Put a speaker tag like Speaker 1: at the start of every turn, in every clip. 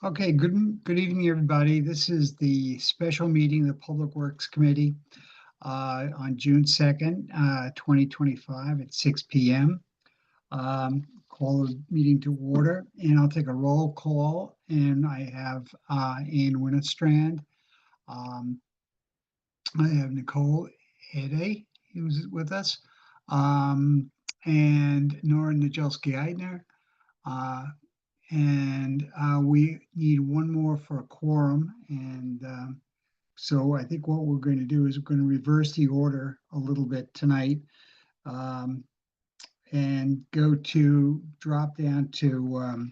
Speaker 1: Okay, good evening, everybody. This is the special meeting of the Public Works Committee on June 2nd, 2025 at 6 p.m. Call the meeting to order, and I'll take a roll call. And I have Ann Winnestrand. I have Nicole Ede, who's with us, and Nora Najelski-Eitner. And we need one more for a quorum. And so I think what we're going to do is we're going to reverse the order a little bit tonight, and drop down to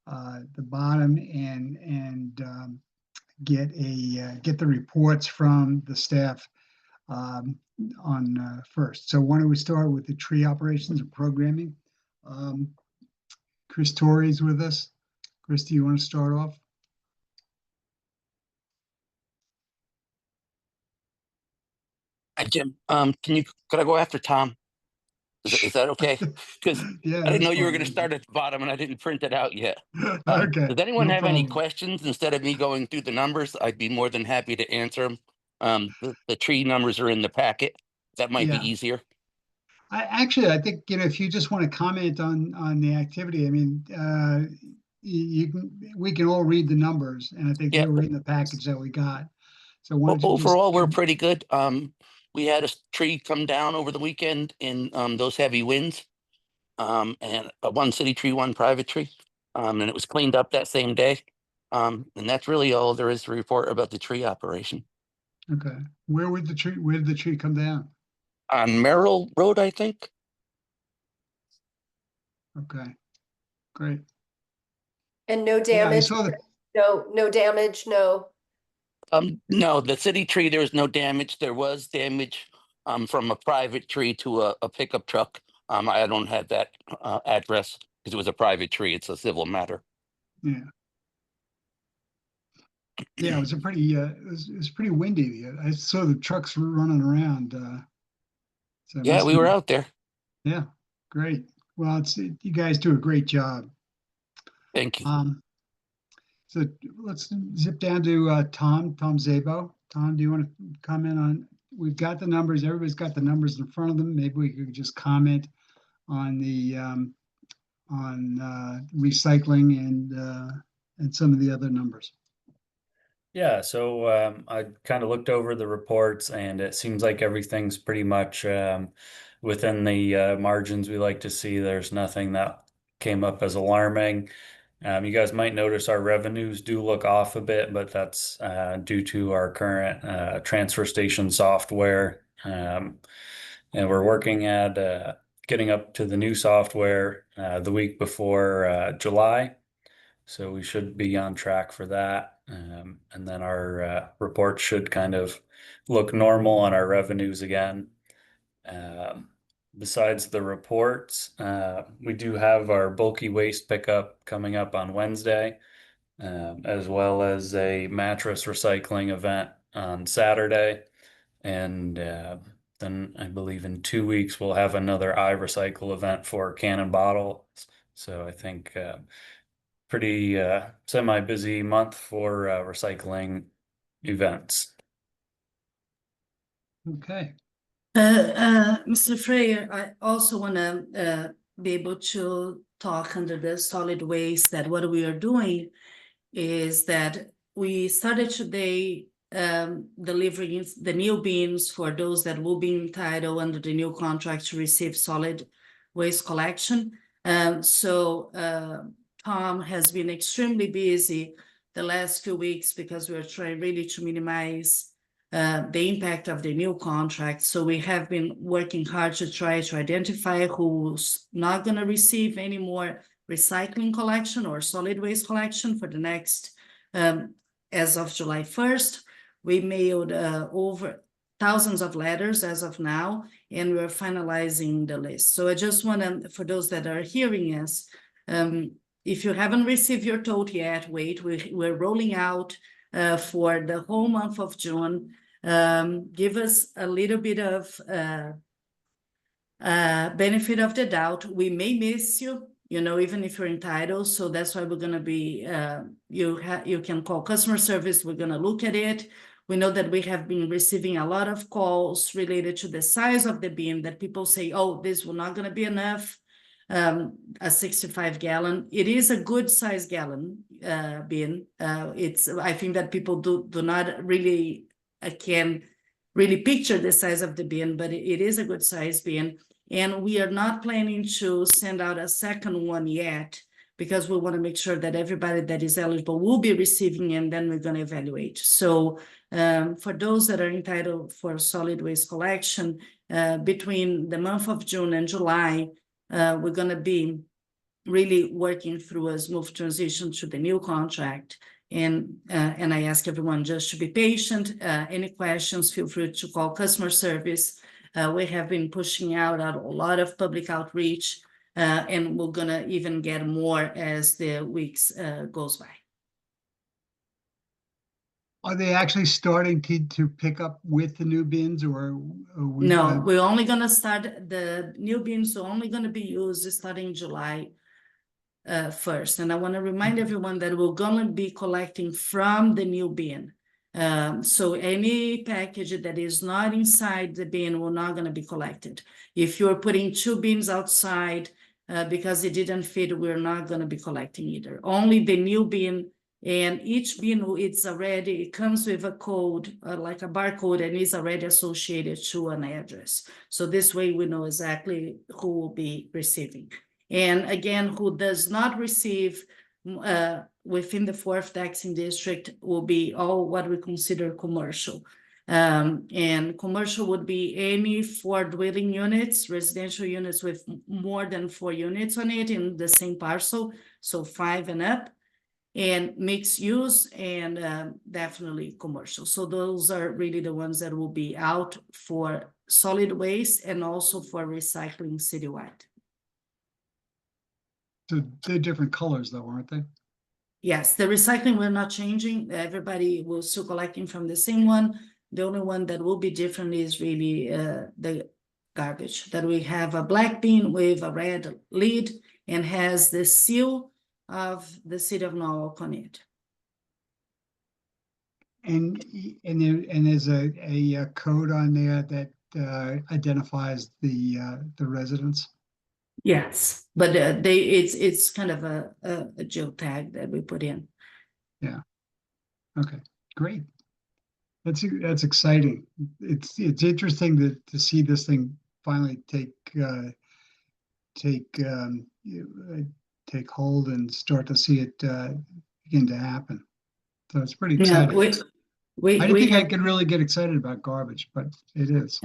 Speaker 1: the bottom and get the reports from the staff on first. So why don't we start with the tree operations and programming? Chris Torrey is with us. Chris, do you want to start off?
Speaker 2: Hi, Jim. Could I go after Tom? Is that okay? Because
Speaker 1: Yeah,
Speaker 2: I didn't know
Speaker 1: that's
Speaker 2: you were
Speaker 1: fine.
Speaker 2: going to start at the bottom and I didn't print it out yet.
Speaker 1: Okay,
Speaker 2: Does anyone
Speaker 1: no
Speaker 2: have any
Speaker 1: problem.
Speaker 2: questions instead of me going through the numbers? I'd be more than happy to answer them. The tree numbers are in the packet. That might
Speaker 1: Yeah,
Speaker 2: be easier.
Speaker 1: I think, if you just want to comment on the activity, I mean, we can all read the numbers, and I think they
Speaker 2: Yeah.
Speaker 1: were in the package that we got. So why don't you just
Speaker 2: Overall, we're pretty good. We had a tree come down over the weekend in those heavy winds. And one city tree, one private tree. And it was cleaned up that same day. And that's really all there is to report about the tree operation.
Speaker 1: Okay. Where did the tree come down?
Speaker 2: On Merrill Road, I think.
Speaker 1: Okay, great.
Speaker 3: And no
Speaker 1: Yeah, I
Speaker 3: damage,
Speaker 1: saw the,
Speaker 3: no damage, no.
Speaker 2: No, the city tree, there was no damage. There was damage from a private tree to a pickup truck. I don't have that address because it was a private tree. It's a civil matter.
Speaker 1: yeah. Yeah, it was it was pretty windy. I saw the trucks were running around. So it
Speaker 2: Yeah,
Speaker 1: must
Speaker 2: we
Speaker 1: have
Speaker 2: were
Speaker 1: been,
Speaker 2: out there.
Speaker 1: yeah, great. Well, you guys do a great job.
Speaker 2: Thank you.
Speaker 1: So let's zip down to Tom Szabo. Tom, do you want to comment on? We've got the numbers. Everybody's got the numbers in front of them. Maybe we could just comment on the recycling and some of the other numbers.
Speaker 4: Yeah, so I kind of looked over the reports, and it seems like everything's pretty much within the margins we like to see. There's nothing that came up as alarming. You guys might notice our revenues do look off a bit, but that's due to our current transfer station software. And we're working at getting up to the new software the week before July. So we should be on track for that. And then our report should kind of look normal on our revenues again. Besides the reports, we do have our bulky waste pickup coming up on Wednesday, as well as a mattress recycling event on Saturday. And then I believe in 2 weeks, we'll have another iRecycle event for can and bottle. So I think pretty semi-busy month for recycling events.
Speaker 1: Okay.
Speaker 5: Mr. Freyer, I also want to be able to talk under the solid waste that what we are doing is that we started today delivering the new bins for those that will be entitled under the new contract to receive solid waste collection. So Tom has been extremely busy the last few weeks because we're trying really to minimize the impact of the new contract. So we have been working hard to try to identify who's not going to receive any more recycling collection or solid waste collection for the next, as of July 1st. We mailed over thousands of letters as of now, and we're finalizing the list. So I just want to, for those that are hearing us, if you haven't received your tote yet, wait, we're rolling out for the whole month of June. Give us a little bit of benefit of the doubt. We may miss you you know, even if you're entitled. So that's why we're gonna be, you can call customer service, we're gonna look at it. We know that we have been receiving a lot of calls related to the size of the bin that people say, oh, this will not gonna be enough. A 65 gallon, it is a good size gallon bin. I think that people do not really can really picture the size of the bin, but it is a good size bin. And we are not planning to send out a second one yet, because we want to make sure that everybody that is eligible will be receiving, and then we're going to evaluate. So for those that are entitled for solid waste collection, between the month of June and July, we're going to be really working through a smooth transition to the new contract. And I ask everyone just to be patient. Any questions, feel free to call customer service. We have been pushing out a lot of public outreach, and we're gonna even get more as the weeks goes by.
Speaker 1: Are they actually starting to pick up with the new bins, or
Speaker 5: No, we're only gonna start, the new bins are only gonna be used starting July 1st. And I want to remind everyone that we're gonna be collecting from the new bin. So any package that is not inside the bin will not gonna be collected. If you're putting 2 bins outside because it didn't fit, we're not gonna be collecting either. Only the new bin, and each bin, it comes with a code, like a barcode, and is already associated to an address. So this way we know exactly who will be receiving. And again, who does not receive within the 4th taxing district will be all what we consider commercial. And commercial would be any 4 dwelling units, residential units with more than 4 units on it in the same parcel, so 5 and up, and mixed use, and definitely commercial. So those are really the ones that will be out for solid waste and also for recycling citywide.
Speaker 1: So they're different colors though, aren't they?
Speaker 5: Yes, the recycling we're not changing. Everybody will still collecting from the same one. The only one that will be different is really the garbage, that we have a black bin with a red lid and has the seal of the city of Norwalk on it.
Speaker 1: And there's a code on there that identifies the residents.
Speaker 5: Yes, but it's kind of a geotag that we put in.
Speaker 1: Okay, great. That's exciting. It's interesting to see this thing finally take hold and start to see it begin to happen. So it's pretty
Speaker 5: Yeah,
Speaker 1: exciting. I didn't think I could really get excited about garbage, but it is.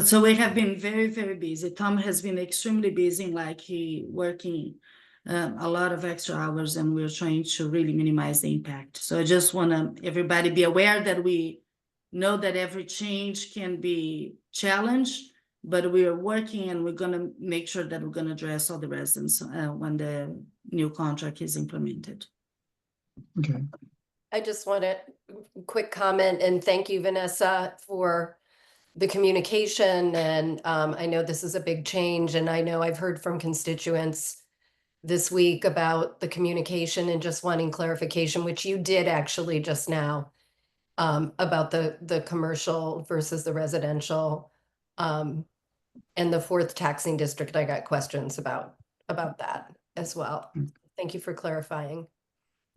Speaker 5: So we have been very, very busy. Tom has been extremely busy, like he working a lot of extra hours, and we're trying to really minimize the impact. So I just want everybody be aware that we know that every change can be challenged, but we are working, and we're gonna make sure that we're gonna address all the residents when the new contract is implemented.
Speaker 1: Okay.
Speaker 3: I just want a quick comment and thank you, Vanessa, for the communication. And I know this is a big change, and I know I've heard from constituents this week about the communication and just wanting clarification, which you did actually just now, about the commercial versus the residential. And the 4th taxing district, I got questions about that as well. Thank you for clarifying.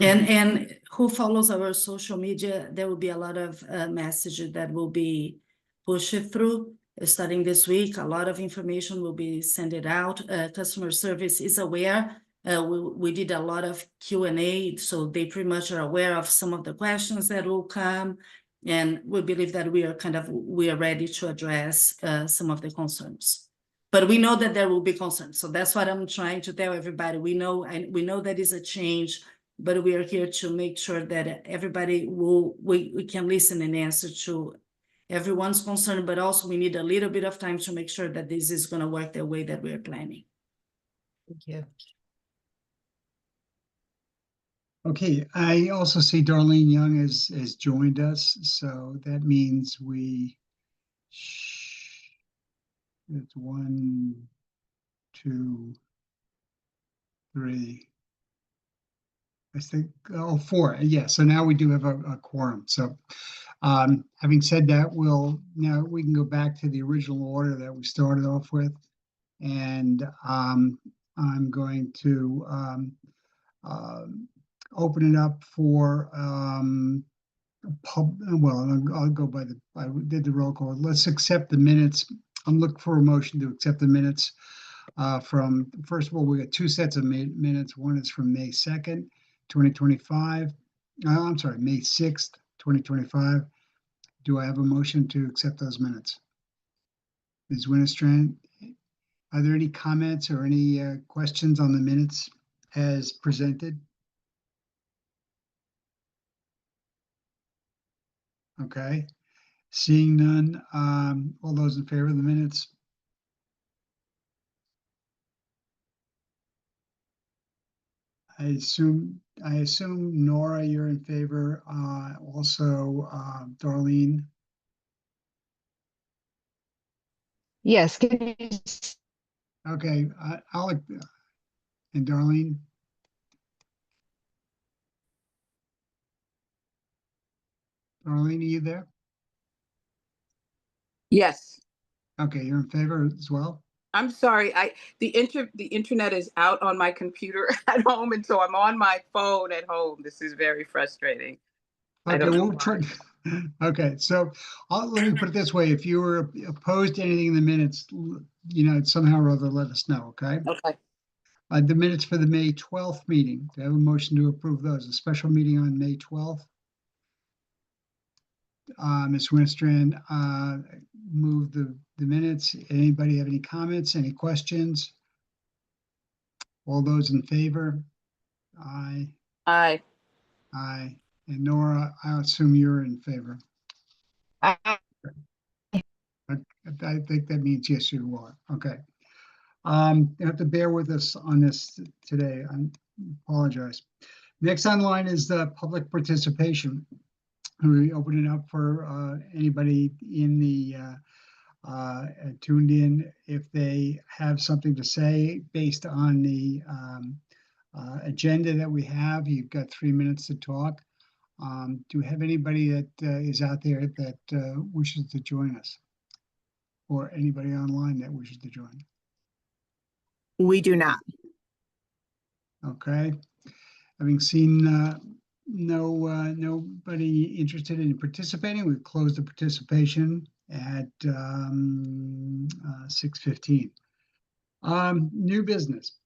Speaker 5: And who follows our social media, there will be a lot of messages that will be pushed through starting this week. A lot of information will be sent out. Customer service is aware. We did a lot of Q&A, so they pretty much are aware of some of the questions that will come. And we believe that we are ready to address some of the concerns. But we know that there will be concerns. So that's what I'm trying to tell everybody. We know that is a change, but we are here to make sure that everybody we can listen and answer to everyone's concern, but also we need a little bit of time to make sure that this is going to work the way that we're planning.
Speaker 3: Thank you.
Speaker 1: Okay, I also see Darlene Young has joined us, so that means it's 1, 2, 3. I think, oh, 4. Yeah, so now we do have a quorum. So having said that, now we can go back to the original order that we started off with. And I'm going to open it up for I'll go by I did the roll call. Let's accept the minutes. I'm looking for a motion to accept the minutes from, first of all, we got 2 sets of minutes. One is from May 2nd, 2025. I'm sorry, May 6th, 2025. Do I have a motion to accept those minutes? Ms. Winterstrand, are there any comments or any questions on the minutes as presented? Okay, seeing none, all those in favor of the minutes? I assume Nora, you're in favor, also Darlene.
Speaker 6: Yes, can you
Speaker 1: Okay, and Darlene? Darlene, are you there?
Speaker 7: Yes,
Speaker 1: Okay, you're in favor as well?
Speaker 7: I'm sorry. The internet is out on my computer at home, and so I'm on my phone at home. This is very frustrating. I
Speaker 1: Okay,
Speaker 7: don't know
Speaker 1: we'll try.
Speaker 7: why.
Speaker 1: Okay, so let me put it this way. If you were opposed to anything in the minutes, somehow or other, let us know, okay?
Speaker 7: Okay.
Speaker 1: The minutes for the May 12th meeting, do I have a motion to approve those? A special meeting on May 12th? Ms. Winstrand moved the minutes. Anybody have any comments, any questions? All those in favor? Aye.
Speaker 7: Aye.
Speaker 1: Aye. And Nora, I assume you're in favor.
Speaker 6: I
Speaker 1: I think that means yes, you are. Okay. You have to bear with us on this today. I apologize. Next online is the public participation. We open it up for anybody in the tuned in if they have something to say based on the agenda that we have. You've got 3 minutes to talk. Do we have anybody that is out there that wishes to join us? Or anybody online that wishes to join?
Speaker 8: We do not.
Speaker 1: Okay. Having seen nobody interested in participating, we've closed the participation at 6:15. New business.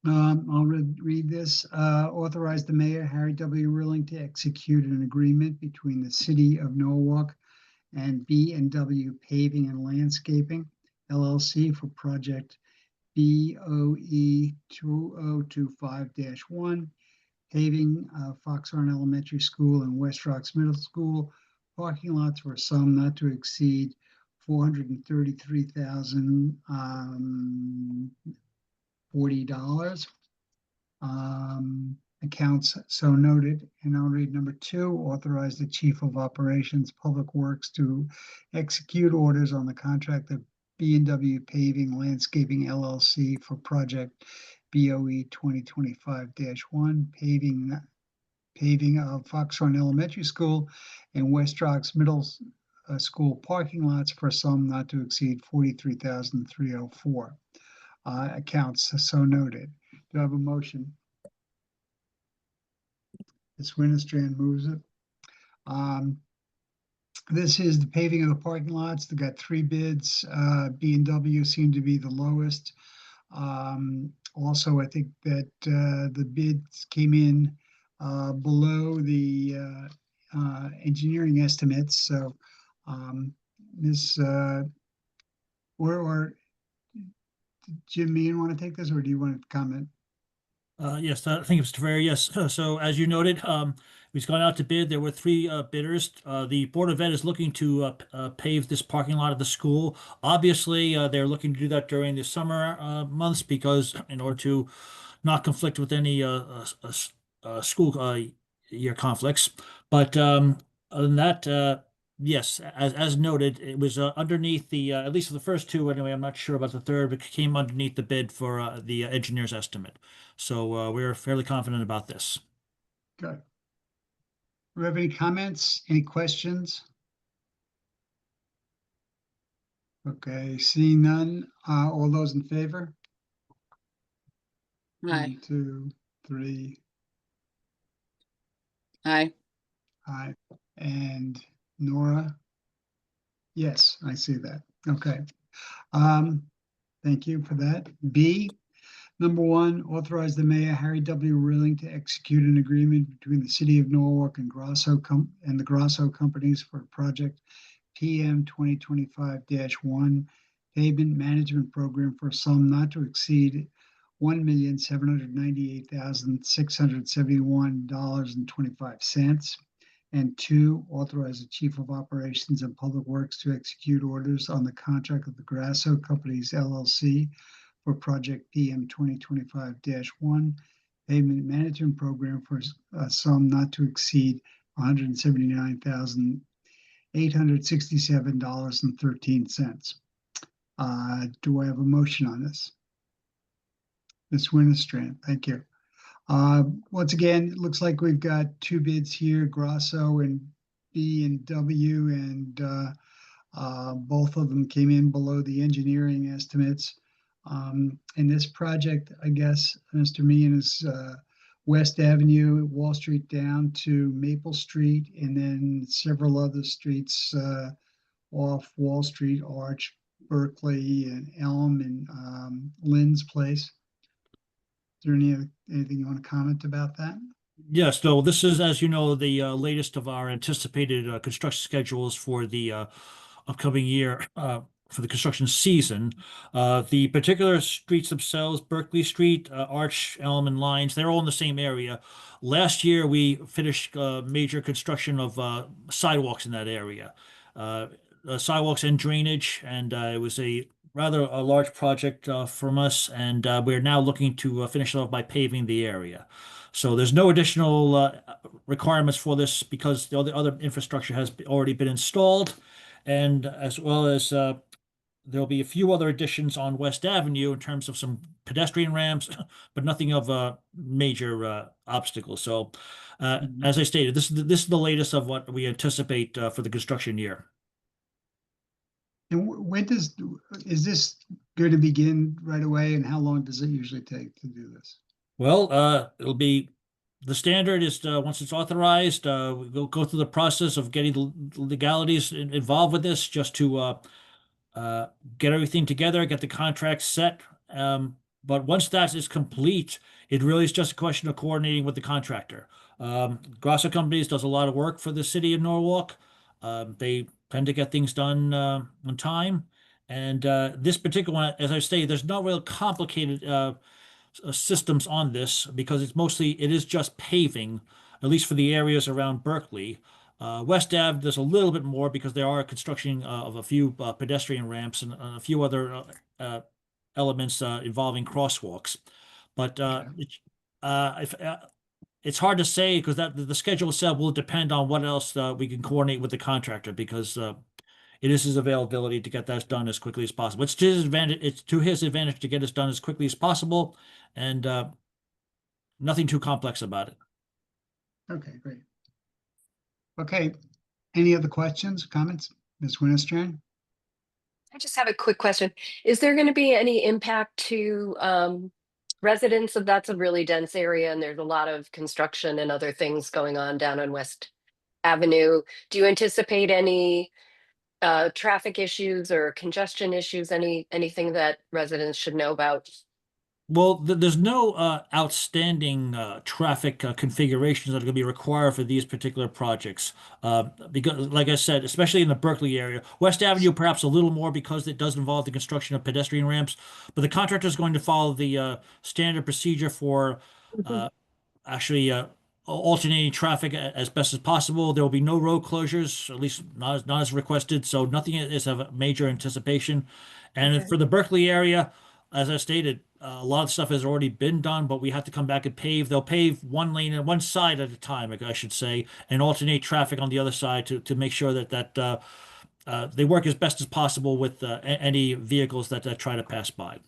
Speaker 1: I'll read this. Authorize the mayor, Harry W. Rilling, to execute an agreement between the city of Norwalk and B&W Paving and Landscaping, LLC, for project BOE 2025-1, paving Foxhorn Elementary School and West Rocks Middle School parking lots for a sum not to exceed $433,040. Accounts so noted. And I'll read number 2, authorize the Chief of Operations Public Works to execute orders on the contract of B&W Paving Landscaping LLC for project BOE 2025-1, paving of Foxhorn Elementary School and West Rocks Middle School parking lots for a sum not to exceed $43,304. Accounts so noted. Do I have a motion? Ms. Winterstrand moves it. This is the paving of the parking lots. They got 3 bids. B&W seemed to be the lowest. Also, I think that the bids came in below the engineering estimates. So, Ms. or Jim Meehan, want to take this, or do you want to comment?
Speaker 9: Yes, thank you, Mr. Ferrer. Yes, so as you noted, we've gone out to bid. There were 3 bidders. The Board of Ed is looking to pave this parking lot of the school. Obviously, they're looking to do that during the summer months because in order to not conflict with any school year conflicts. But other than that, Yes, as noted, it was underneath the at least for the first two anyway. I'm not sure about the third, but it came underneath the bid for the engineer's estimate. So we're fairly confident about this.
Speaker 1: Good. Do we have any comments, any questions? Okay, seeing none, all those in favor?
Speaker 7: Aye.
Speaker 1: 1, 2, 3,
Speaker 7: Aye.
Speaker 1: aye. And Nora? Yes, I see that. Okay. Thank you for that. B, number 1, authorize the mayor, Harry W. Rilling, to execute an agreement between the city of Norwalk and the Grasso companies for project PM 2025-1 pavement management program for a sum not to exceed $1,798,671.25. And 2, authorize the Chief of Operations and Public Works to execute orders on the contract of the Grasso Companies LLC for project PM 2025-1 pavement management program for a sum not to exceed $179,867.13. Do I have a motion on this? Ms. Winterstrand, thank you. Once again, it looks like we've got 2 bids here, Grasso and B&W, and both of them came in below the engineering estimates. In this project, I guess, Mr. Meehan, is West Avenue, Wall Street down to Maple Street, and then several other streets off Wall Street, Arch, Berkeley, and Elm, and Lynn's Place. Is there anything you want to comment about that?
Speaker 9: Yes, so this is, as you know, the latest of our anticipated construction schedules for the upcoming year for the construction season. The particular streets themselves, Berkeley Street, Arch, Elm, and Lines, they're all in the same area. Last year, we finished major construction of sidewalks in that area. Sidewalks and drainage, and it was a rather a large project from us, and we're now looking to finish it off by paving the area. So there's no additional requirements for this because the other infrastructure has already been installed, and as well as there'll be a few other additions on West Avenue in terms of some pedestrian ramps, but nothing of a major obstacle. So as I stated, this is the latest of what we anticipate for the construction year.
Speaker 1: And when is this going to begin right away, and how long does it usually take to do this?
Speaker 9: Well, it'll be the standard is once it's authorized, we'll go through the process of getting the legalities involved with this just to get everything together, get the contract set. But once that is complete, it really is just a question of coordinating with the contractor. Grasso Companies does a lot of work for the city of Norwalk. They tend to get things done on time. And this particular one, as I say, there's no real complicated systems on this because it is just paving, at least for the areas around Berkeley. West Ave, there's a little bit more because there are construction of a few pedestrian ramps and a few other elements involving crosswalks. But it's hard to say because the schedule itself will depend on what else we can coordinate with the contractor because it is his availability to get that done as quickly as possible. It's to his advantage. It's to his advantage to get this done as quickly as possible, and nothing too complex about it.
Speaker 1: Okay, great. Okay, any other questions, comments, Ms. Winterstrand?
Speaker 3: I just have a quick question. Is there going to be any impact to residents? That's a really dense area and there's a lot of construction and other things going on down on West Avenue. Do you anticipate any traffic issues or congestion issues, anything that residents should know about?
Speaker 9: Well, there's no outstanding traffic configurations that are going to be required for these particular projects. Because, like I said, especially in the Berkeley area, West Avenue perhaps a little more because it does involve the construction of pedestrian ramps. But the contractor is going to follow the standard procedure for actually alternating traffic as best as possible. There will be no road closures, at least not as requested. So nothing is of major anticipation. And
Speaker 3: Okay.
Speaker 9: for the Berkeley area, as I stated, a lot of stuff has already been done, but we have to come back and pave. They'll pave one lane and one side at a time, I should say, and alternate traffic on the other side to make sure that they work as best as possible with any vehicles that try to pass by.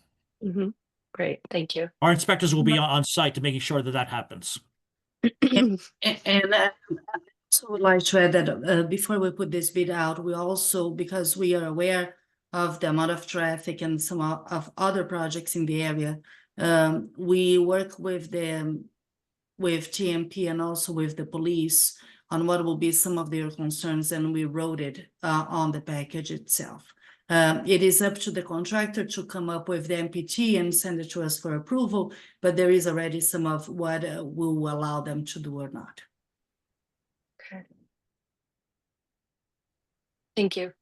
Speaker 10: Mhm. Great, thank you.
Speaker 9: Our inspectors will be on site to making sure that that happens.
Speaker 5: And I also would like to add that before we put this bid out, we also, because we are aware of the amount of traffic and some of other projects in the area, we work with TMP and also with the police on what will be some of their concerns, and we wrote it on the package itself. It is up to the contractor to come up with the MPT and send it to us for approval, but there is already some of what will allow them to do or not.
Speaker 10: Okay. Thank you.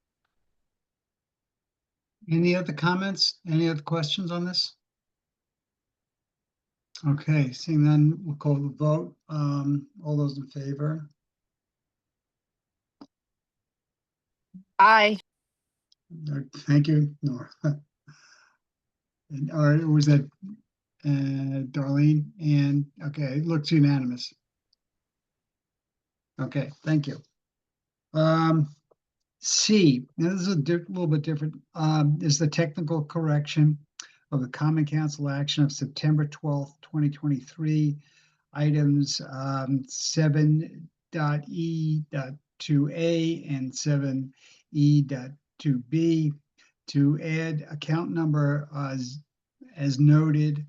Speaker 1: Any other comments? Any other questions on this? Okay, seeing none, we'll call the vote. All those in favor?
Speaker 6: Aye.
Speaker 1: Thank you, Nora. Or was that Darlene? And okay, it looks unanimous. Okay, thank you. C, now this is a little bit different, is the technical correction of the Common Council action of September 12th, 2023, items 7.E.2A and 7E.2B to add account number as noted.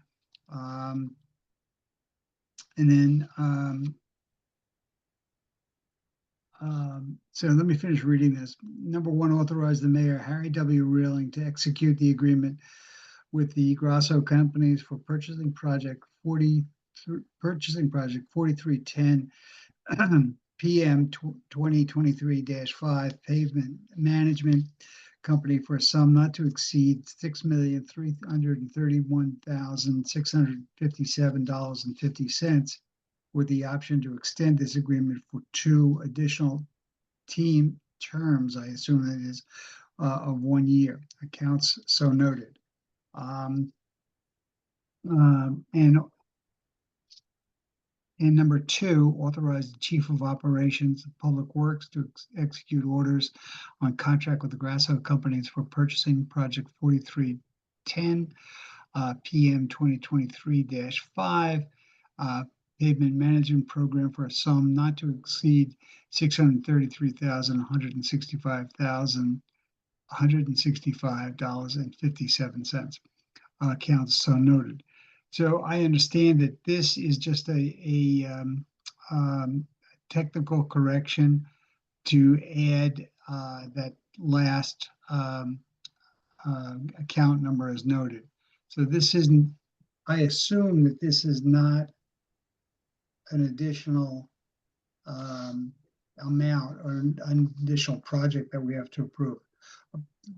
Speaker 1: And then so let me finish reading this. Number one, authorize the mayor, Harry W. Reeling, to execute the agreement with the Grasso companies for purchasing project 4310 PM 2023-5 pavement management company for a sum not to exceed $6,331,657.50, with the option to extend this agreement for 2 additional team terms, I assume that is, of 1 year. Accounts so noted. And number 2, authorize the Chief of Operations of Public Works to execute orders on contract with the Grasso companies for purchasing project 4310 PM 2023-5 pavement management program for a sum not to exceed $633,165.57. Accounts so noted. So I understand that this is just a technical correction to add that last account number as noted. So this isn't, I assume that this is not an additional amount or an additional project that we have to approve.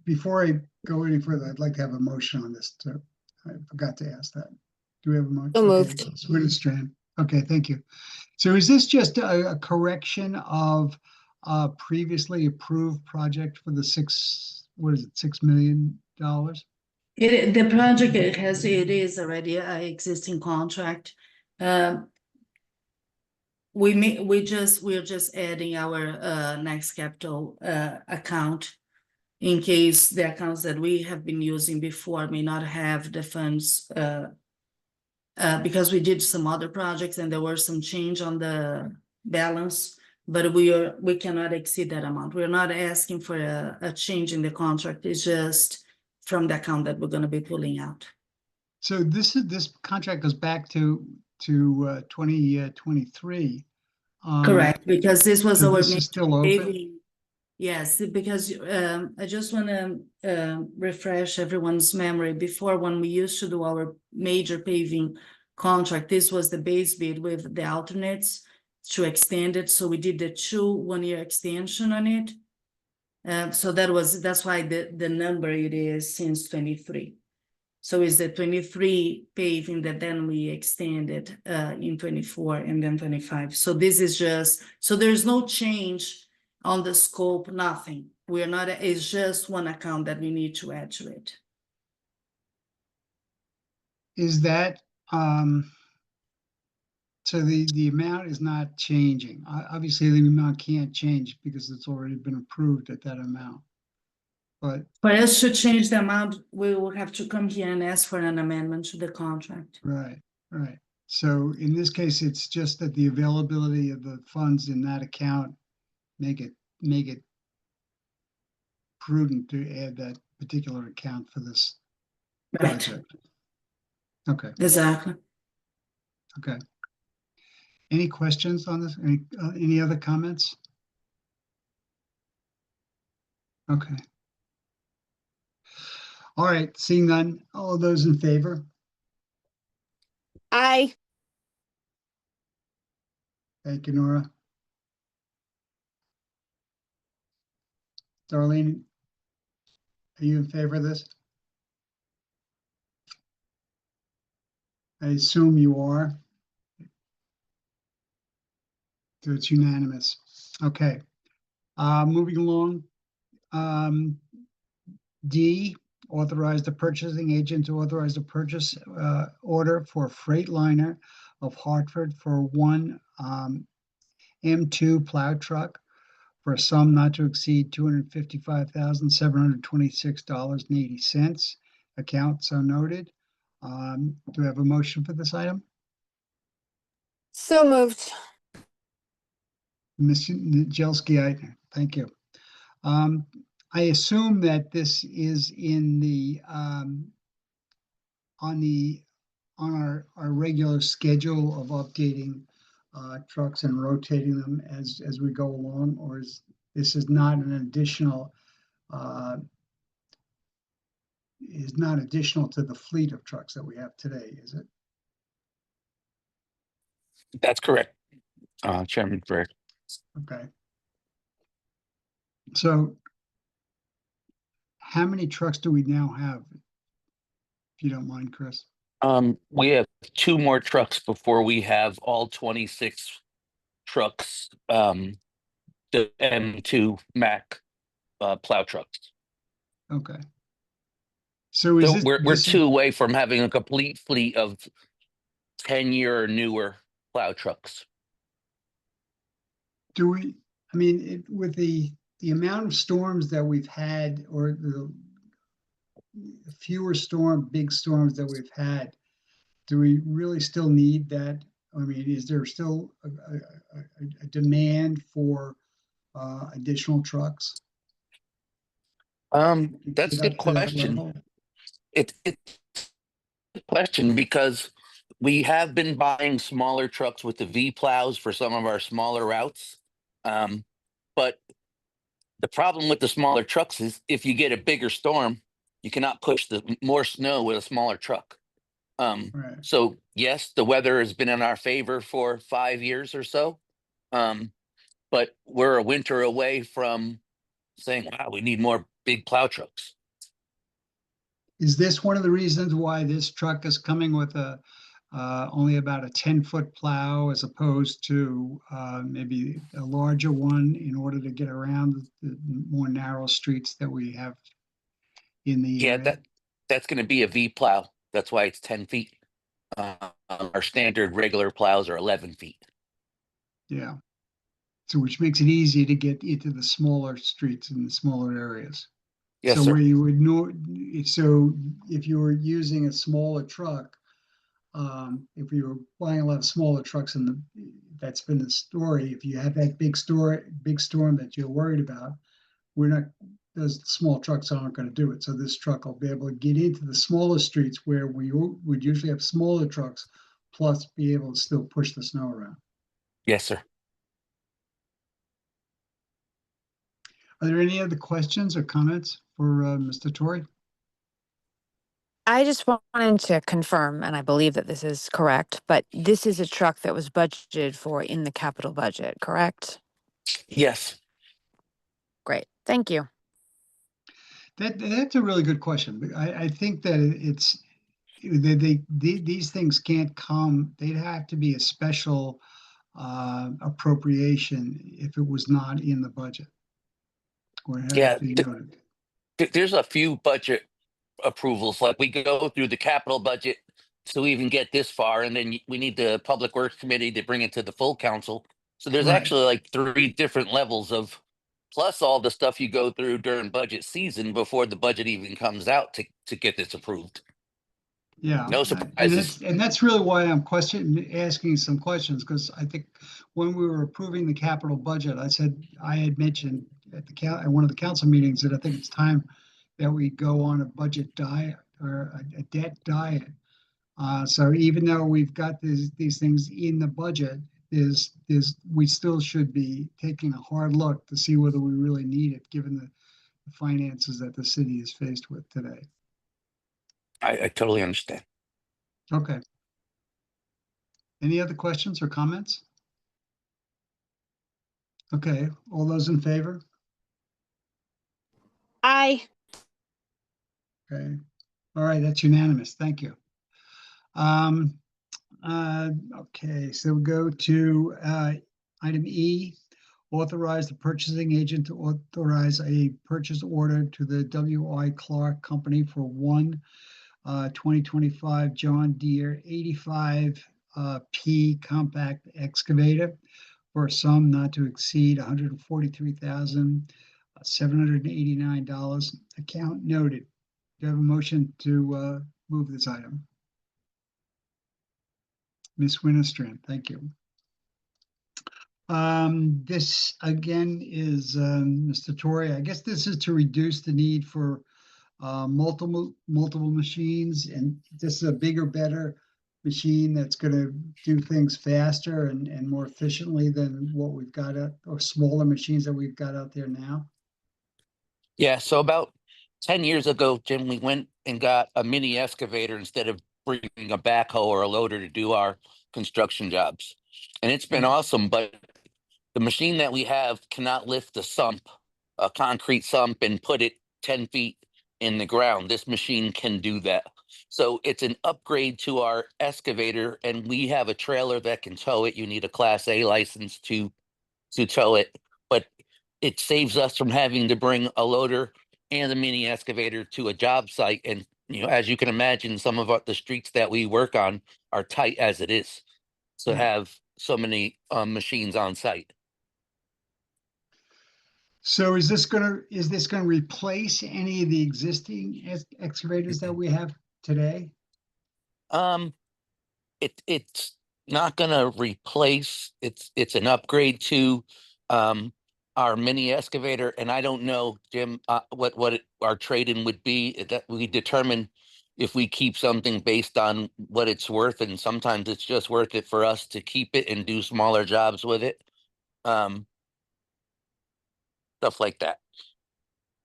Speaker 1: Before I go any further, I'd like to have a motion on this too. I forgot to ask that. Do we have a motion?
Speaker 10: So moved.
Speaker 1: Okay, Swinnerstrand. Okay, thank you. So is this just a correction of a previously approved project for the $6 million?
Speaker 5: The project it is already an existing contract. We're just adding our next capital account in case the accounts that we have been using before may not have the funds, because we did some other projects and there were some change on the balance, but we cannot exceed that amount. We're not asking for a change in the contract. It's just from the account that we're going to be pulling out.
Speaker 1: So this contract goes back to 2023.
Speaker 5: Correct, because this was
Speaker 1: so
Speaker 5: our
Speaker 1: this is still open?
Speaker 5: paving. Yes, because I just want to refresh everyone's memory. Before, when we used to do our major paving contract, this was the base bid with the alternates to extend it. So we did the 2 one-year extension on it. So that's why the number it is since 23. So it's the 23 paving that then we extended in 24 and then 25. So this is just, so there's no change on the scope, nothing. We're not, it's just one account that we need to add to it.
Speaker 1: is that, so the amount is not changing. Obviously, the amount can't change because it's already been approved at that amount. But,
Speaker 5: For us to change the amount, we will have to come here and ask for an amendment to the contract.
Speaker 1: right. So in this case, it's just that the availability of the funds in that account make it prudent to add that particular account for this
Speaker 5: Right,
Speaker 1: project. Okay,
Speaker 5: exactly.
Speaker 1: okay. Any questions on this? Any other comments? Okay. All right, seeing none, all of those in favor?
Speaker 8: Aye.
Speaker 1: Thank you, Nora. Darlene, are you in favor of this? I assume you are. So it's unanimous. Okay. Moving along. D, authorize the purchasing agent to authorize the purchase order for Freightliner of Hartford for one M2 plow truck for a sum not to exceed $255,726.80. Account so noted. Do we have a motion for this item?
Speaker 8: So moved.
Speaker 1: Ms. Jelski, thank you. I assume that this is in the on our regular schedule of updating trucks and rotating them as we go along, or this is not an additional is not additional to the fleet of trucks that we have today, is it?
Speaker 2: That's correct, Chairman Freer.
Speaker 1: Okay. So how many trucks do we now have? If you don't mind, Chris.
Speaker 2: We have 2 more trucks before we have all 26 trucks, the M2 Mack plow trucks.
Speaker 1: Okay. So is
Speaker 2: So
Speaker 1: this,
Speaker 2: we're
Speaker 1: this is-
Speaker 2: 2 away from having a complete fleet of 10-year or newer plow trucks.
Speaker 1: do we, I mean, with the amount of storms that we've had, or the fewer big storms that we've had, do we really still need that? I mean, is there still a demand for additional trucks?
Speaker 2: That's a
Speaker 1: Get up
Speaker 2: good
Speaker 1: to that
Speaker 2: question.
Speaker 1: level?
Speaker 2: It's a good question because we have been buying smaller trucks with the V plows for some of our smaller routes. But the problem with the smaller trucks is if you get a bigger storm, you cannot push the more snow with a smaller truck.
Speaker 1: Right.
Speaker 2: So yes, the weather has been in our favor for 5 years or so. But we're a winter away from saying, wow, we need more big plow trucks.
Speaker 1: Is this one of the reasons why this truck is coming with only about a 10-foot plow as opposed to maybe a larger one in order to get around the more narrow streets that we have in the
Speaker 2: Yeah,
Speaker 1: area?
Speaker 2: that's going to be a V plow. That's why it's 10 feet. Our standard regular plows are 11 feet.
Speaker 1: Yeah. So which makes it easy to get into the smaller streets and the smaller areas.
Speaker 2: Yes,
Speaker 1: So
Speaker 2: sir.
Speaker 1: where you would know, so if you were using a smaller truck, if you were buying a lot of smaller trucks, and that's been the story. If you have that big storm that you're worried about, those small trucks aren't going to do it. So this truck will be able to get into the smaller streets where we would usually have smaller trucks, plus be able to still push the snow around.
Speaker 2: Yes, sir.
Speaker 1: Are there any other questions or comments for Mr. Torrey?
Speaker 11: I just wanted to confirm, and I believe that this is correct, but this is a truck that was budgeted for in the capital budget, correct?
Speaker 2: Yes.
Speaker 11: Great, thank you.
Speaker 1: That's a really good question. I think that these things can't come. They'd have to be a special appropriation if it was not in the budget. Or it
Speaker 2: Yeah,
Speaker 1: has to be noted.
Speaker 2: There's a few budget approvals, like we go through the capital budget so we even get this far, and then we need the Public Works Committee to bring it to the full council. So there's
Speaker 1: Right.
Speaker 2: actually like 3 different levels of, plus all the stuff you go through during budget season before the budget even comes out to get this approved.
Speaker 1: Yeah.
Speaker 2: No
Speaker 1: And
Speaker 2: surprises.
Speaker 1: that's really why I'm asking some questions, because I think when we were approving the capital budget, I had mentioned at one of the council meetings that I think it's time that we go on a budget diet or a debt diet. So even though we've got these things in the budget, we still should be taking a hard look to see whether we really need it, given the finances that the city is faced with today.
Speaker 2: I totally understand.
Speaker 1: Okay. Any other questions or comments? Okay, all those in favor?
Speaker 11: Aye.
Speaker 1: Okay, all right, that's unanimous. Thank you. Okay, so we'll go to item E, authorize the purchasing agent to authorize a purchase order to the W.I. Clark Company for one 2025 John Deere 85 P compact excavator for a sum not to exceed $143,789. Account noted. Do you have a motion to move this item? Ms. Winterstrand, thank you. This again is Mr. Torrey. I guess this is to reduce the need for multiple machines, and this is a bigger, better machine that's going to do things faster and more efficiently than what we've got or smaller machines that we've got out there now.
Speaker 2: Yeah, so about 10 years ago, Jim, we went and got a mini excavator instead of bringing a backhoe or a loader to do our construction jobs. And it's been awesome, but the machine that we have cannot lift a concrete sump, and put it 10 feet in the ground. This machine can do that. So it's an upgrade to our excavator, and we have a trailer that can tow it. You need a Class A license to tow it, but it saves us from having to bring a loader and a mini excavator to a job site. And as you can imagine, some of the streets that we work on are tight as it is, to have so many machines on site.
Speaker 1: So is this gonna replace any of the existing excavators that we have today?
Speaker 2: It's not gonna replace. It's an upgrade to our mini excavator, and I don't know, Jim, what our trade-in would be. That we determine if we keep something based on what it's worth, and sometimes it's just worth it for us to keep it and do smaller jobs with it. Stuff like that.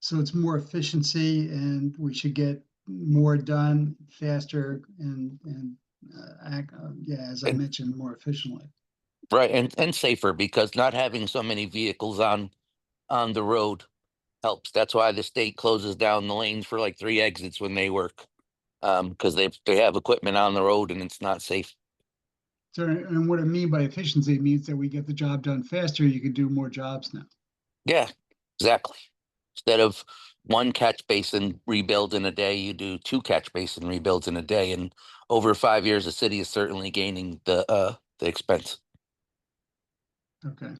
Speaker 1: So it's more efficiency, and we should get more done faster and as I mentioned, more efficiently.
Speaker 2: Right, and safer, because not having so many vehicles on the road helps. That's why the state closes down the lanes for like 3 exits when they work, because they have equipment on the road and it's not safe.
Speaker 1: So, and what I mean by efficiency means that we get the job done faster. You can do more jobs now.
Speaker 2: Yeah, exactly. Instead of 1 catch basin rebuild in a day, you do 2 catch basin rebuilds in a day. And over 5 years, the city is certainly gaining the expense.
Speaker 1: Okay.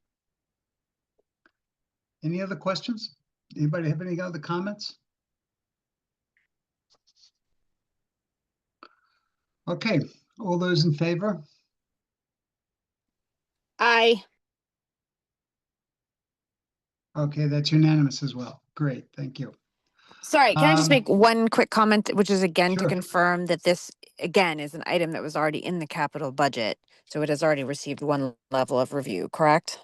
Speaker 1: Any other questions? Anybody have any other comments? Okay, all those in favor?
Speaker 11: Aye.
Speaker 1: Okay, that's unanimous as well. Great, thank you.
Speaker 11: Sorry, can I just make one quick comment, which is again
Speaker 1: Sure.
Speaker 11: to confirm that this, again, is an item that was already in the capital budget. So it has already received 1 level of review, correct?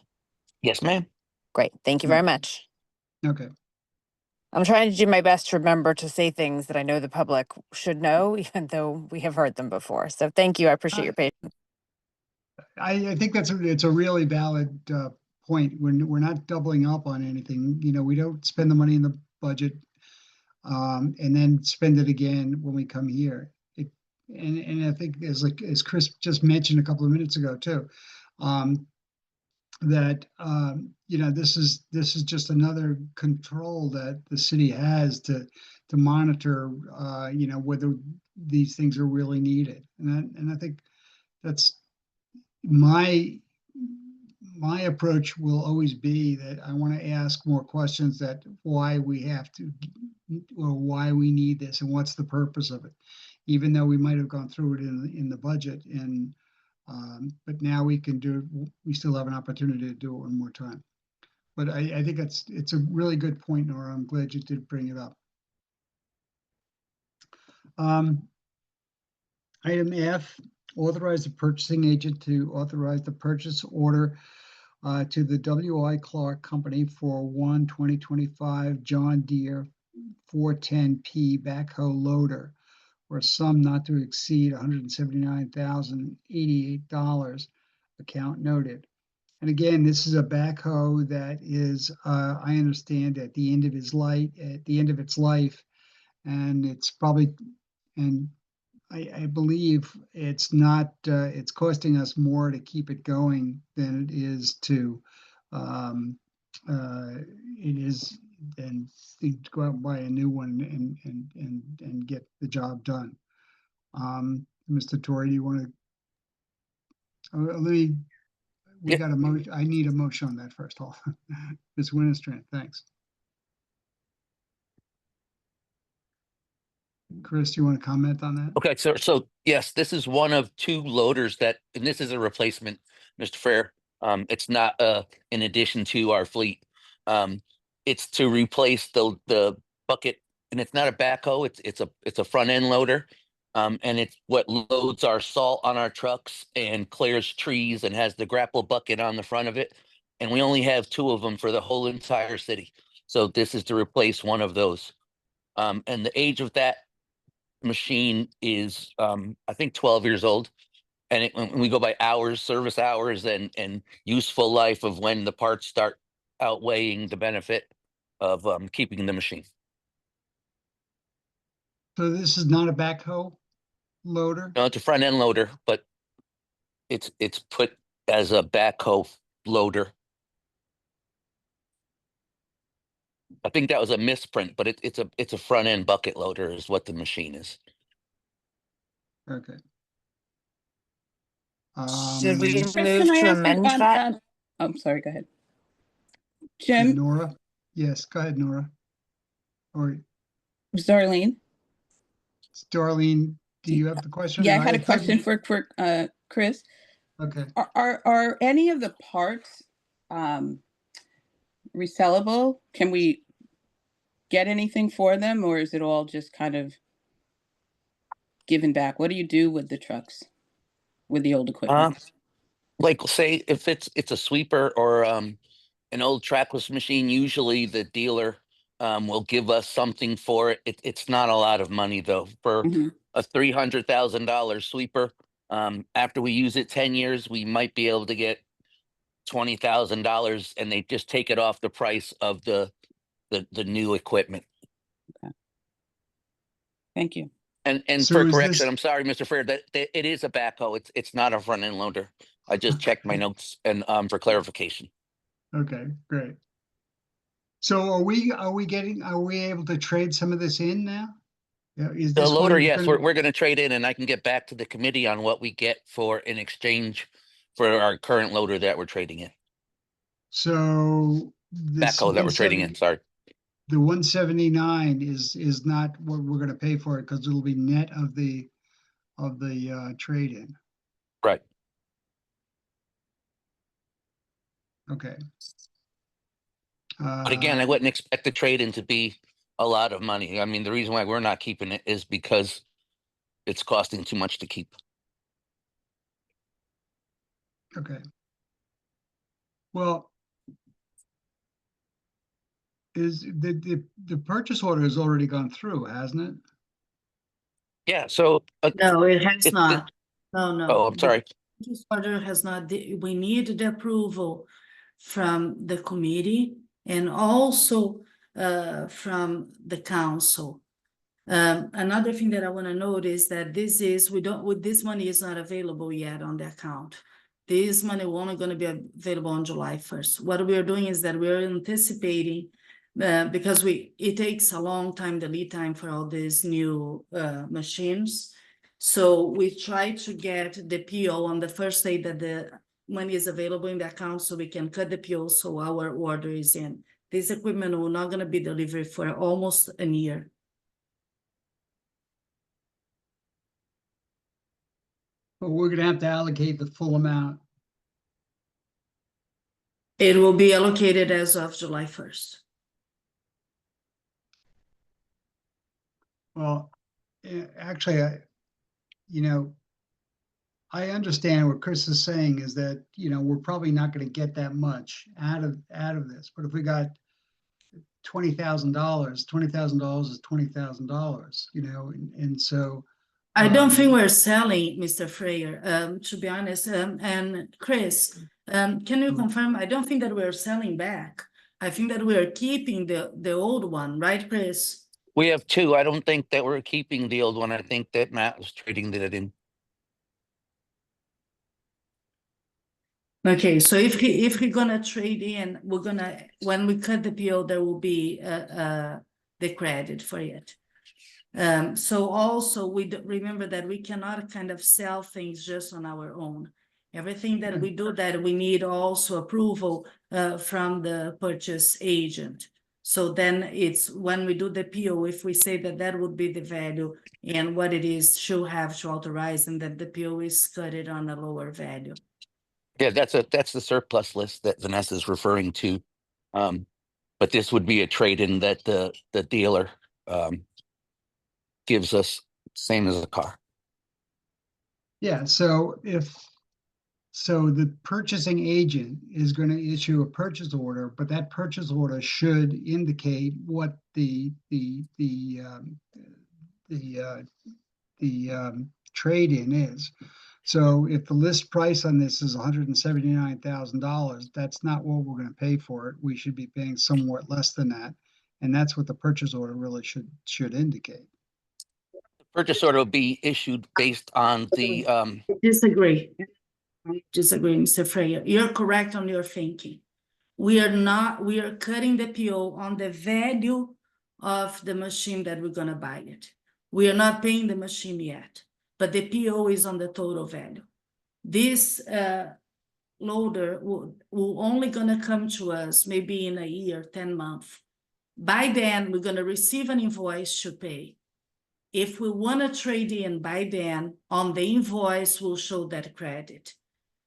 Speaker 2: Yes, ma'am.
Speaker 11: Great. Thank you very much.
Speaker 1: Okay,
Speaker 11: I'm trying to do my best to remember to say things that I know the public should know, even though we have heard them before. So thank you. I appreciate your patience.
Speaker 1: I think it's a really valid point. We're not doubling up on anything. We don't spend the money in the budget and then spend it again when we come here. And I think as Chris just mentioned a couple of minutes ago too, that this is just another control that the city has to monitor whether these things are really needed. And I think that's my approach will always be that I want to ask more questions that why we have to, or why we need this and what's the purpose of it, even though we might have gone through it in the budget. And but now we can do, we still have an opportunity to do it one more time. But I think it's a really good point, Nora. I'm glad you did bring it up. Item F, authorize the purchasing agent to authorize the purchase order to the W.I. Clark Company for 2025 John Deere 410P backhoe loader, or a sum not to exceed $179,088, account noted. And again, this is a backhoe that is, I understand, at the end of its life, and it's probably, and I believe it's not, it's costing us more to keep it going than it is to, than to go out and buy a new one and get the job done. Mr. Torrey, do you want to, let me, we got a motion. I need a motion on that first of all. Ms. Winterstrand, thanks. Chris, do you want to comment on that?
Speaker 2: Okay, so yes, this is one of two loaders that, and this is a replacement, Mr. Fair. It's not in addition to our fleet. It's to replace the bucket, and it's not a backhoe. It's a front end loader, and it's what loads our salt on our trucks and clears trees and has the grapple bucket on the front of it. And we only have two of them for the whole entire city. So this is to replace one of those. And the age of that machine is I think 12 years old, and when we go by hours, service hours, and useful life of when the parts start outweighing the benefit of keeping the machine.
Speaker 1: So this is not a backhoe loader?
Speaker 2: No, it's a front end loader, but it's put as a backhoe loader. I think that was a misprint, but it's a front end bucket loader is what the machine is.
Speaker 1: Okay.
Speaker 11: Should we
Speaker 7: Chris,
Speaker 11: move
Speaker 7: can I
Speaker 11: to
Speaker 7: ask
Speaker 11: amend that?
Speaker 7: I'm sorry, go ahead.
Speaker 1: Is
Speaker 7: Jim,
Speaker 1: Nora? Yes, go ahead, Nora. Or
Speaker 7: Darlene.
Speaker 1: Darlene, do you have the question?
Speaker 7: Yeah, I had a
Speaker 1: thought
Speaker 7: question
Speaker 1: you-
Speaker 7: for Chris.
Speaker 1: Okay.
Speaker 7: Are any of the parts resellable? Can we get anything for them, or is it all just kind of given back? What do you do with the trucks, with the old equipment?
Speaker 2: Like say if it's a sweeper or an old trackless machine, usually the dealer will give us something for it. It's not a lot of money though. For
Speaker 7: Mhm.
Speaker 2: a $300,000 sweeper, after we use it 10 years, we might be able to get $20,000, and they just take it off the price of the new equipment.
Speaker 7: Thank you.
Speaker 2: And
Speaker 1: So
Speaker 2: for
Speaker 1: is
Speaker 2: correction,
Speaker 1: this-
Speaker 2: I'm sorry, Mr. Fair, that it is a backhoe. It's not a front end loader. I just checked my notes and for clarification.
Speaker 1: Okay, great. So are we able to trade some of this in now? Yeah, is
Speaker 2: The
Speaker 1: this
Speaker 2: loader,
Speaker 1: one
Speaker 2: yes,
Speaker 1: gonna-
Speaker 2: we're going to trade in, and I can get back to the committee on what we get for in exchange for our current loader that we're trading in.
Speaker 1: So this
Speaker 2: Backhoe that we're trading in, sorry.
Speaker 1: The 179 is not what we're gonna pay for it, because it'll be net of the trade-in.
Speaker 2: Right.
Speaker 1: Okay.
Speaker 2: But again, I wouldn't expect the trade-in to be a lot of money. I mean, the reason why we're not keeping it is because it's costing too much to keep.
Speaker 1: Okay. Well, is the purchase order has already gone through, hasn't it?
Speaker 2: Yeah, so.
Speaker 5: No, it has
Speaker 2: it-
Speaker 5: not. No, no.
Speaker 2: Oh, I'm sorry.
Speaker 5: The purchase order has not, we need the approval from the committee and also from the council. Another thing that I want to note is that this money is not available yet on the account. This money only going to be available on July 1st. What we are doing is that we are anticipating because it takes a long time, the lead time for all these new machines. So we try to get the PO on the first day that the money is available in the account, so we can cut the PO so our order is in. This equipment will not gonna be delivered for almost a year.
Speaker 1: But we're gonna have to allocate the full amount.
Speaker 5: It will be allocated as of July 1st.
Speaker 1: Well, actually, I understand what Chris is saying is that, we're probably not gonna get that much out of this, but if we got $20,000 is $20,000, and so.
Speaker 5: I don't think we're selling, Mr. Freyer, to be honest, and Chris, can you confirm? I don't think that we're selling back. I think that we're keeping the old one, right, Chris?
Speaker 2: We have two. I don't think that we're keeping the old one. I think that Matt was trading that in.
Speaker 5: Okay, so if we're gonna trade in, when we cut the PO, there will be the credit for it. So also remember that we cannot kind of sell things just on our own. Everything that we do, that we need also approval from the purchase agent. So then it's when we do the PO, if we say that would be the value and what it is, she'll have to authorize and that the PO is cut it on a lower value.
Speaker 2: Yeah, that's the surplus list that Vanessa's referring to. But this would be a trade-in that the dealer gives us, same as a car.
Speaker 1: Yeah, so the purchasing agent is going to issue a purchase order, but that purchase order should indicate what the trade-in is. So if the list price on this is $179,000, that's not what we're going to pay for it. We should be paying somewhat less than that, and that's what the purchase order really should indicate.
Speaker 2: Purchase order will be issued based on the
Speaker 5: Disagree, Mr. Freyer. You're correct on your thinking. We are cutting the PO on the value of the machine that we're gonna buy it. We are not paying the machine yet, but the PO is on the total value. This loader will only gonna come to us maybe in a year, 10 months. By then, we're gonna receive an invoice to pay. If we want to trade in by then, on the invoice, we'll show that credit.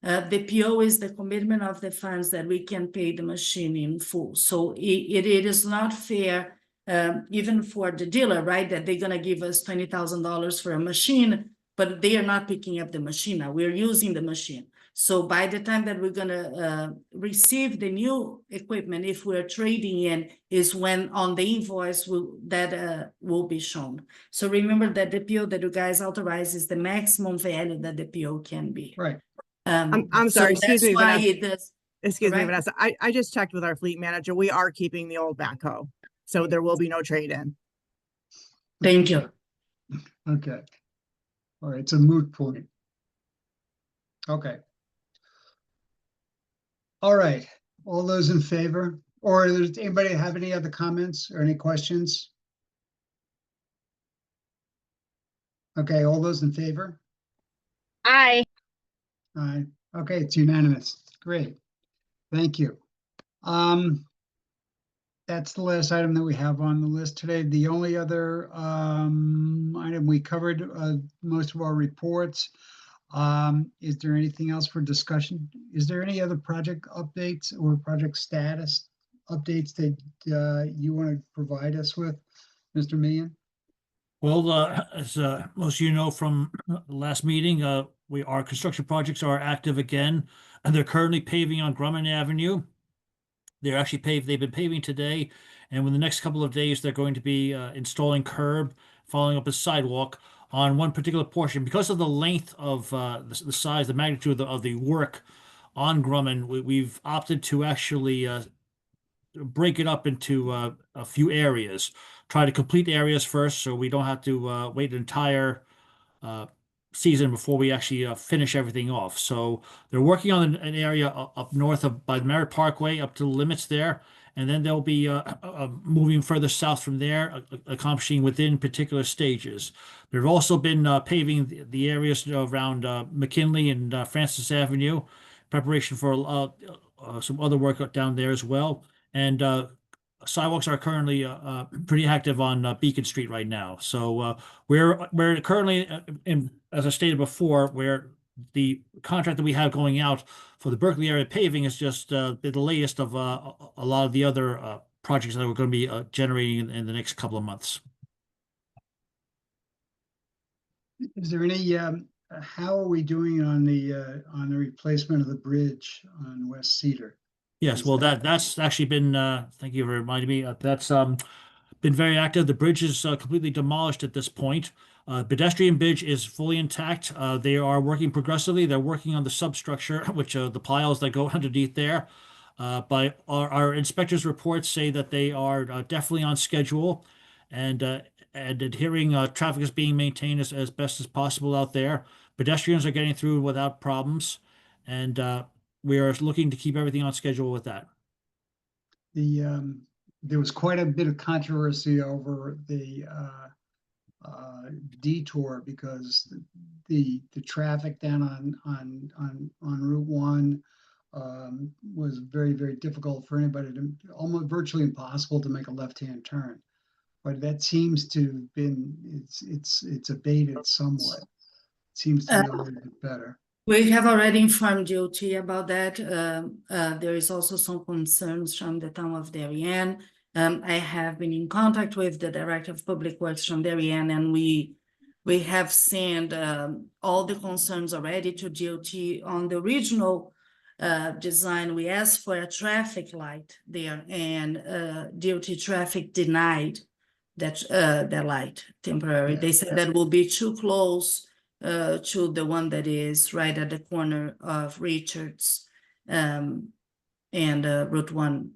Speaker 5: The PO is the commitment of the funds that we can pay the machine in full. So it is not fair, even for the dealer, right? That they're going to give us $20,000 for a machine, but they are not picking up the machine now. We're using the machine. So by the time that we're going to receive the new equipment, if we're trading in, is when on the invoice will be shown. So remember that the PO that you guys authorize is the maximum value that the PO can be.
Speaker 1: Right.
Speaker 8: I'm sorry, excuse me, Vanessa. Excuse me,
Speaker 5: correct?
Speaker 8: Vanessa. I just checked with our fleet manager. We are keeping the old backhoe, so there will be no trade-in.
Speaker 5: Thank you.
Speaker 1: Okay. All right, it's a moot point. Okay. All right, all those in favor, or does anybody have any other comments or any questions? Okay, all those in favor?
Speaker 6: Aye.
Speaker 1: Aye. Okay, it's unanimous. Great. Thank you. That's the last item that we have on the list today. The only other item we covered, most of our reports. Is there anything else for discussion? Is there any other project updates or project status updates that you want to provide us with, Mr. Meehan?
Speaker 9: Well, as most of you know from the last meeting, our construction projects are active again, and they're currently paving on Grumman Avenue. They've been paving today, and within the next couple of days, they're going to be installing curb, following up a sidewalk on one particular portion. Because of the length of the size, the magnitude of the work on Grumman, we've opted to actually break it up into a few areas. Try to complete areas first, so we don't have to wait an entire season before we actually finish everything off. So they're working on an area up north by the Merritt Parkway up to the limits there, And then they'll be moving further south from there, accomplishing within particular stages. There have also been paving the areas around McKinley and Francis Avenue, preparation for some other work down there as well. And sidewalks are currently pretty active on Beacon Street right now. So we're currently as I stated before, where the contract that we have going out for the Berkeley area paving is just the latest of a lot of the other projects that we're going to be generating in the next couple of months.
Speaker 1: Is there any, how are we doing on the replacement of the bridge on West Cedar?
Speaker 9: Yes,
Speaker 1: Is
Speaker 9: well,
Speaker 1: that-
Speaker 9: that's actually been, thank you for reminding me, that's been very active. The bridge is completely demolished at this point. Pedestrian bridge is fully intact. They are working progressively. They're working on the substructure, which the piles that go underneath there. But our inspectors' reports say that they are definitely on schedule and adhering. Traffic is being maintained as best as possible out there. Pedestrians are getting through without problems, and we are looking to keep everything on schedule with that.
Speaker 1: There was quite a bit of controversy over the detour because the traffic down on Route 1 was very, very difficult for anybody to, almost virtually impossible to make a left-hand turn. But that seems to have been, it's abated somewhat. It seems to be a little bit better.
Speaker 5: We have already informed DOT about that. There is also some concerns from the town of Darien. I have been in contact with the Director of Public Works from Darien, and we have sent all the concerns already to DOT on the original design. We asked for a traffic light there, and DOT traffic denied that light temporary. They said that will be too close to the one that is right at the corner of Richards and Route 1.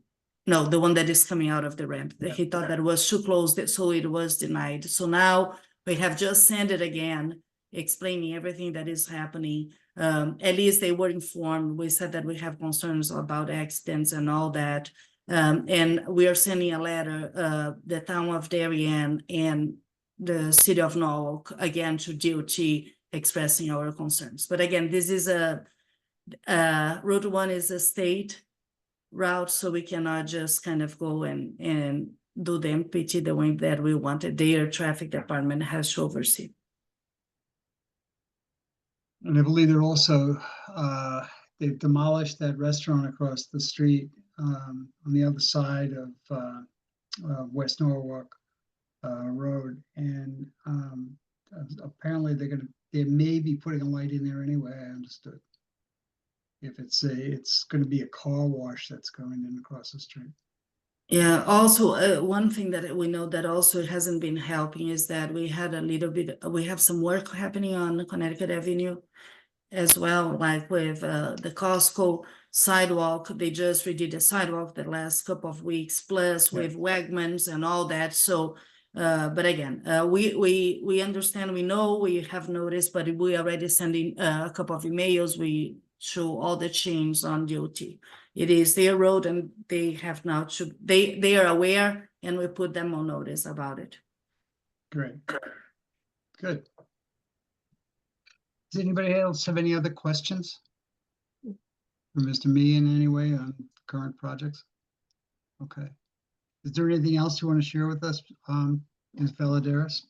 Speaker 5: No, the one that is coming out of the ramp. He thought that was too close, so it was denied. So now we have just sent it again, explaining everything that is happening. At least they were informed. We said that we have concerns about accidents and all that. And we are sending a letter, the town of Darien and the city of Norwalk, again to DOT, expressing our concerns. But again, this is Route 1 is a state route, so we cannot just kind of go and do the MPT the way that we wanted. Their traffic department has to oversee.
Speaker 1: And I believe they're also, they've demolished that restaurant across the street on the other side of West Norwalk Road. And apparently they may be putting a light in there anyway, I understood. If it's going to be a car wash that's going in across the street.
Speaker 5: Yeah, also one thing that we know that also hasn't been helping is that we had we have some work happening on Connecticut Avenue as well, like with the Costco sidewalk. They just redid the sidewalk the last couple of weeks, plus with Wegmans and all that. So but again, we understand, we know, we have noticed, but we already sending a couple of emails. We show all the changes on DOT. It is their road, and they have now to, they are aware, and we put them on notice about it.
Speaker 1: Great. Good. Does anybody else have any other questions for Mr. Meehan anyway on current projects? Okay. Is there anything else you want to share with us, Ms. Valadares?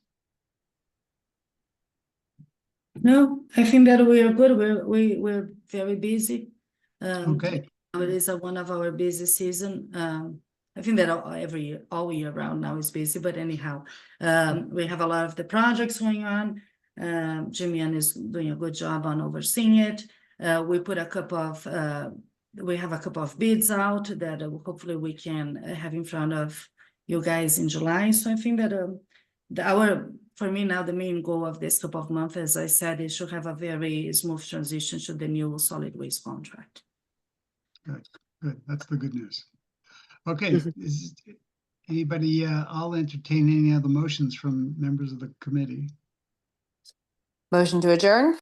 Speaker 5: No, I think that we are good. We're very busy.
Speaker 1: Okay.
Speaker 5: It is one of our busy season. I think that all year round now is busy, but anyhow, we have a lot of the projects going on. Jimian is doing a good job on overseeing it. We put a couple of, we have a couple of bids out that hopefully we can have in front of you guys in July. So I think that for me now, the main goal of this couple of months, as I said, is to have a very smooth transition to the new solid waste contract.
Speaker 1: Good. That's the good news. Okay. Anybody, I'll entertain any other motions from members of the committee.
Speaker 11: Motion to adjourn?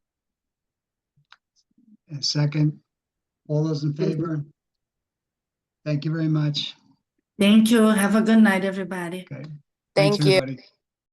Speaker 1: A second. All those in favor? Thank you very much.
Speaker 5: Thank you. Have a good night, everybody.
Speaker 1: Okay.
Speaker 11: Thank
Speaker 1: Thanks,
Speaker 11: you.
Speaker 1: everybody.